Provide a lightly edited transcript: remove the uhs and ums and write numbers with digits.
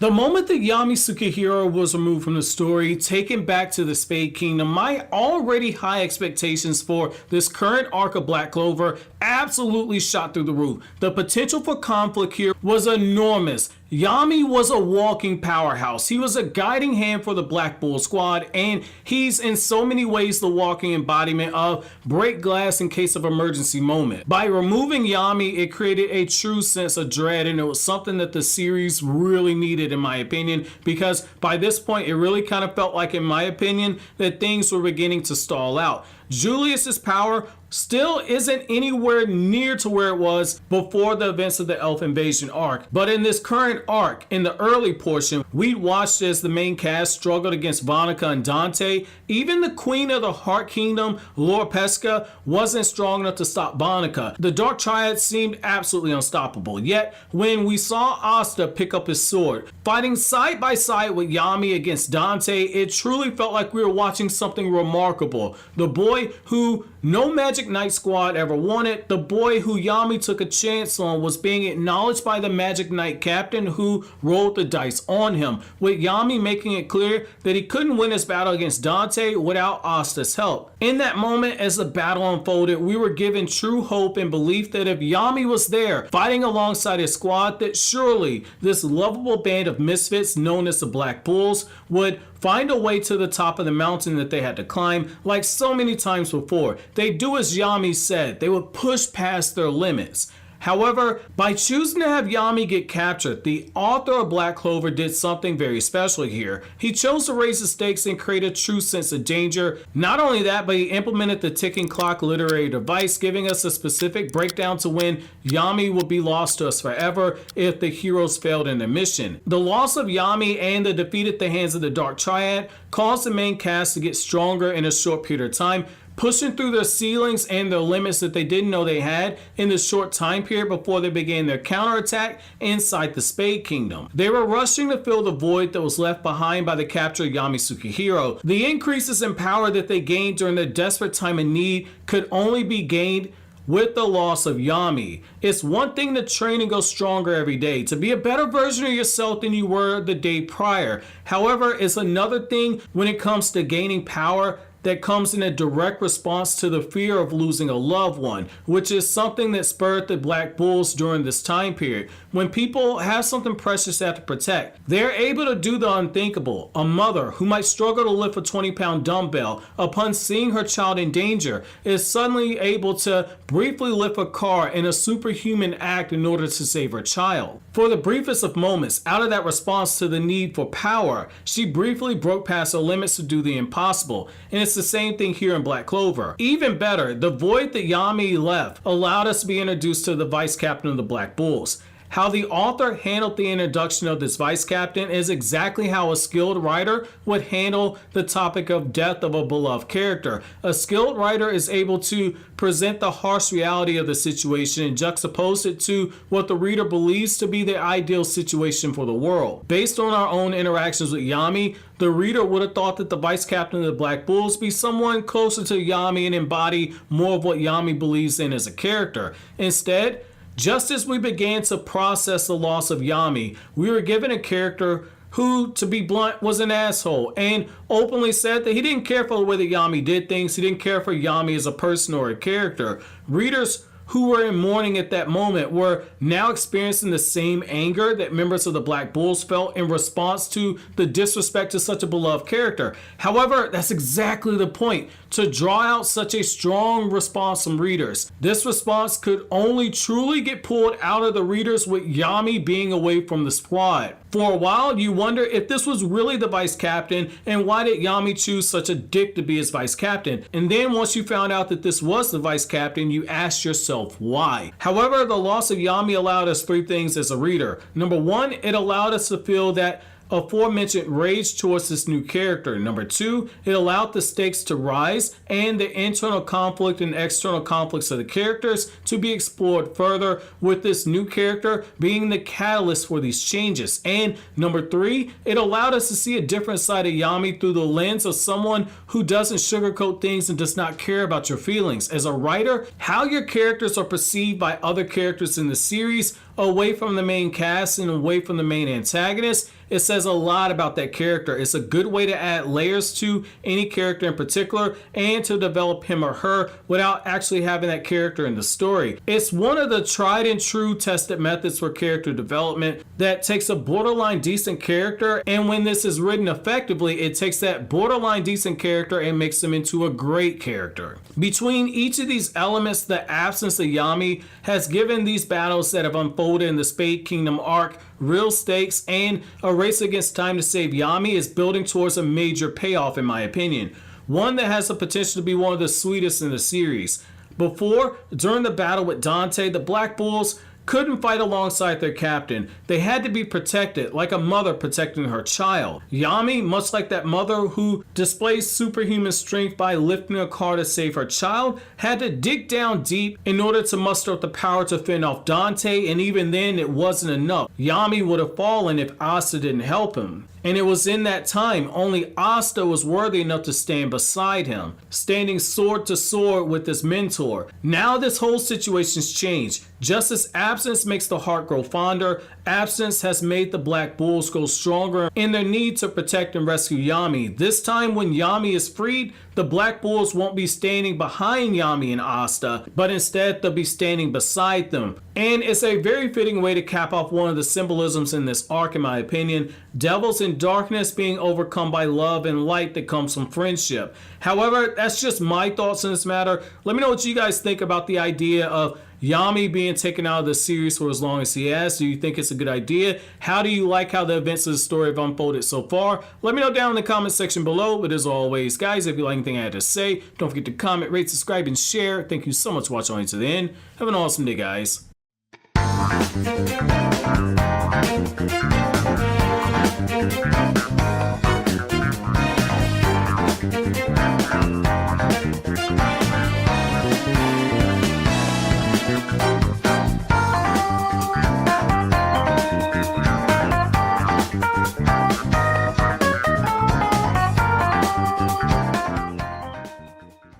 The moment that Yami Tsukihiro was removed from the story, taken back to the Spade Kingdom, my already high expectations for this current arc of Black Clover absolutely shot through the roof. The potential for conflict here was enormous. Yami was a walking powerhouse. He was a guiding hand for the Black Bull squad, and he's in so many ways the walking embodiment of break glass in case of emergency moment. By removing Yami, it created a true sense of dread, and it was something that the series really needed, in my opinion, because by this point it really kind of felt like, in my opinion, that things were beginning to stall out. Julius's power still isn't anywhere near to where it was before the events of the Elf Invasion arc. But in this current arc, in the early portion, we watched as the main cast struggled against Vonica and Dante. Even the Queen of the Heart Kingdom, Lord Pesca, wasn't strong enough to stop Vonica. The Dark Triad seemed absolutely unstoppable. Yet, when we saw Asta pick up his sword, fighting side by side with Yami against Dante, it truly felt like we were watching something remarkable. The boy who no Magic Knight squad ever wanted, the boy who Yami took a chance on, was being acknowledged by the Magic Knight captain who rolled the dice on him, with Yami making it clear that he couldn't win his battle against Dante without Asta's help. In that moment, as the battle unfolded, we were given true hope and belief that if Yami was there fighting alongside his squad, that surely this lovable band of misfits known as the Black Bulls would find a way to the top of the mountain that they had to climb. Like so many times before, they do as Yami said. They would push past their limits. However, by choosing to have Yami get captured, the author of Black Clover did something very special here. He chose to raise the stakes and create a true sense of danger. Not only that, but he implemented the ticking clock literary device, giving us a specific breakdown to when Yami would be lost to us forever if the heroes failed in their mission. The loss of Yami and the defeat at the hands of the Dark Triad caused the main cast to get stronger in a short period of time, pushing through their ceilings and their limits that they didn't know they had in the short time period before they began their counterattack inside the Spade Kingdom. They were rushing to fill the void that was left behind by the capture of Yami Tsukihiro. The increases in power that they gained during their desperate time of need could only be gained with the loss of Yami. It's one thing to train and go stronger every day, to be a better version of yourself than you were the day prior. However, it's another thing when it comes to gaining power that comes in a direct response to the fear of losing a loved one, which is something that spurred the Black Bulls during this time period. When people have something precious they have to protect, they're able to do the unthinkable. A mother who might struggle to lift a 20-pound dumbbell, upon seeing her child in danger, is suddenly able to briefly lift a car in a superhuman act in order to save her child. For the briefest of moments, out of that response to the need for power, she briefly broke past her limits to do the impossible. And it's the same thing here in Black Clover. Even better, the void that Yami left allowed us to be introduced to the vice captain of the Black Bulls. How the author handled the introduction of this vice captain is exactly how a skilled writer would handle the topic of death of a beloved character. A skilled writer is able to present the harsh reality of the situation and juxtapose it to what the reader believes to be the ideal situation for the world. Based on our own interactions with Yami, the reader would have thought that the vice captain of the Black Bulls be someone closer to Yami and embody more of what Yami believes in as a character. Instead, just as we began to process the loss of Yami, we were given a character who, to be blunt, was an asshole and openly said that he didn't care for the way that Yami did things. He didn't care for Yami as a person or a character. Readers who were in mourning at that moment were now experiencing the same anger that members of the Black Bulls felt in response to the disrespect to such a beloved character. However, that's exactly the point, to draw out such a strong response from readers. This response could only truly get pulled out of the readers with Yami being away from the squad. For a while, you wonder if this was really the vice captain and why did Yami choose such a dick to be his vice captain. And then once you found out that this was the vice captain, you asked yourself why. However, the loss of Yami allowed us three things as a reader. Number one, it allowed us to feel that aforementioned rage towards this new character. Number two, it allowed the stakes to rise and the internal conflict and external conflicts of the characters to be explored further, with this new character being the catalyst for these changes. And number three, it allowed us to see a different side of Yami through the lens of someone who doesn't sugarcoat things and does not care about your feelings. As a writer, how your characters are perceived by other characters in the series away from the main cast and away from the main antagonist, it says a lot about that character. It's a good way to add layers to any character in particular and to develop him or her without actually having that character in the story. It's one of the tried and true tested methods for character development that takes a borderline decent character, and when this is written effectively, it takes that borderline decent character and makes them into a great character. Between each of these elements, the absence of Yami has given these battles that have unfolded in the Spade Kingdom arc real stakes, and a race against time to save Yami is building towards a major payoff, in my opinion. One that has the potential to be one of the sweetest in the series. Before, during the battle with Dante, the Black Bulls couldn't fight alongside their captain. They had to be protected, like a mother protecting her child. Yami, much like that mother who displays superhuman strength by lifting a car to save her child, had to dig down deep in order to muster up the power to fend off Dante, and even then it wasn't enough. Yami would have fallen if Asta didn't help him. And it was in that time only Asta was worthy enough to stand beside him, standing sword to sword with his mentor. Now this whole situation's changed. Just as absence makes the heart grow fonder, absence has made the Black Bulls grow stronger in their need to protect and rescue Yami. This time when Yami is freed, the Black Bulls won't be standing behind Yami and Asta, but instead they'll be standing beside them. And it's a very fitting way to cap off one of the symbolisms in this arc, in my opinion. Devils in darkness being overcome by love and light that comes from friendship. However, that's just my thoughts on this matter. Let me know what you guys think about the idea of Yami being taken out of the series for as long as he has. Do you think it's a good idea? How do you like how the events of the story have unfolded so far? Let me know down in the comment section below. But as always, guys, if you like anything I had to say, don't forget to comment, rate, subscribe, and share. Thank you so much for watching all the way to the end. Have an awesome day, guys.